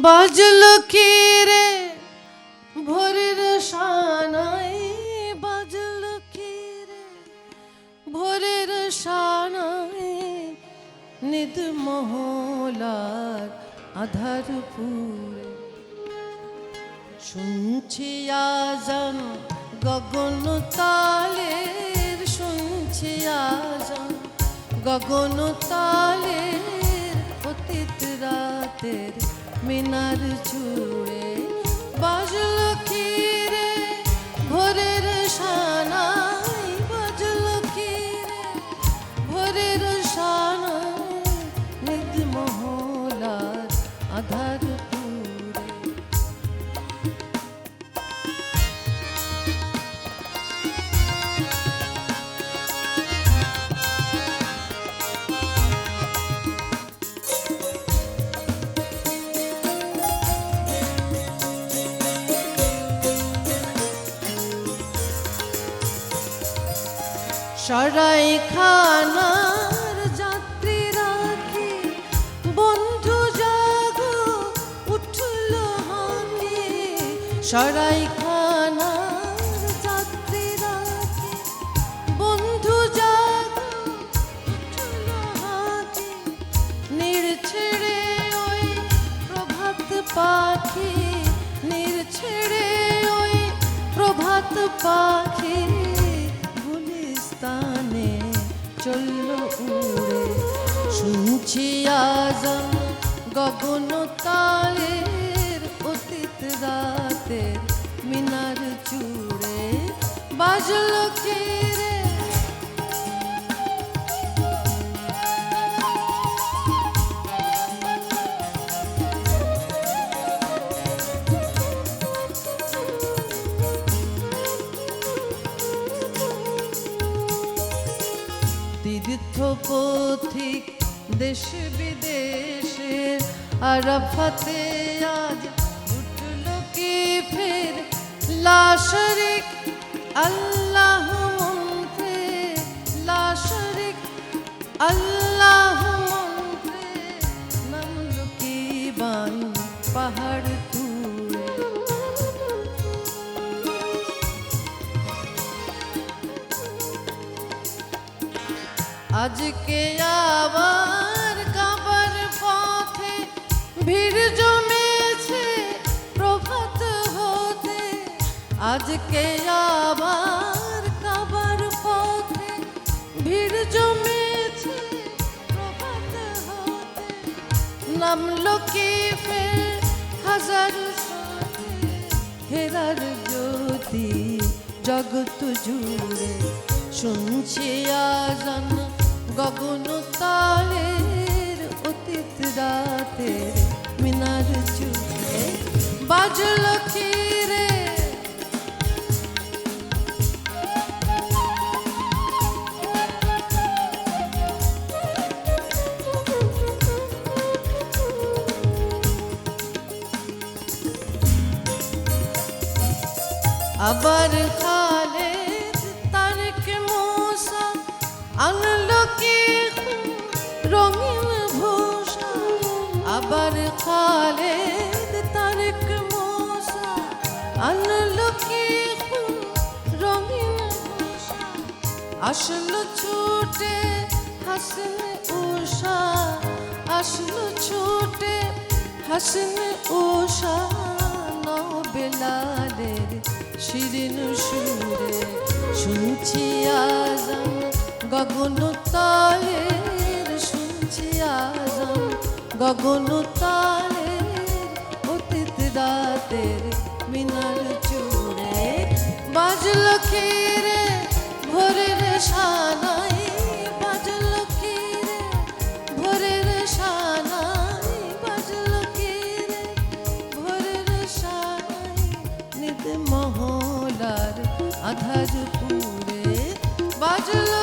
বাজলো কি রে ভোরের শানাই, বাজলো কি রে ভোরের শানাই, নিদ মহলার আধার পুরে শুনছি আজান গগন তালের, শুনছি আজান গগন তালের, অতীত রাতের মিনার জুড়ে বাজলো কি রে ভোরের শানাই, বাজলো কি রে ভোরের শানাই, নিদ মহলার আধার পুরে। সরাই খানার যাত্রীরা কি বন্ধু জাগো উঠল হাঁকে, সরাই খানার যাত্রীরা কি বন্ধু জাগো উঠল হাঁকে, নির্ছেড়ে ওই প্রভাত পাখি, নির্ছেড়ে ওই প্রভাত পাখি গুলিস্তানে চলল উড়ে, শুনছি আজান গগন তালের, অতীত রাতের মিনার জুড়ে বাজলো কি রে। তীর্থ পথিক দেশ বিদেশের আরাফাতে আজ উঠল কি ফের লা শরীক আল্লাহ মন্ত্রে, লা শরীক আল্লাহ মন্ত্রে, নামলো কি বান পাহাড় তুলে, আজকে আবার কাবার পথে ভিড় জমেছে প্রভাত হতে, আজকে আবার কাবার পথে ভিড় জমেছে প্রভাত হতে, নামলো কি ফের হাজার সাথে হেরার জ্যোতি জগৎ জুড়ে, শুনছি আজান গগন তালের, অতীত রাতের মিনার জুড়ে বাজলো কি রে। আবার খালেদ তারেক মূসা আনলো কি রঙিন ভূষা, আবার খালেদ তারেক মূসা আনলো কি রঙিন ভূষা, আসলো ছুটে হাসিন উষা, আসলো ছুটে হাসিন উষা, নাও বেলালের শিরিন সুরে, শুনছি আজান গগন তালের, শুনছি আজান গগন তালের, অতীত রাতের মিনার জুড়ে বাজলো কি রে ভোরের শানাই, বাজলো কি রে ভোরের শানাই, বাজলো কি রে ভোরের শানাই, নিদ মহলার আধার পুরে বাজলো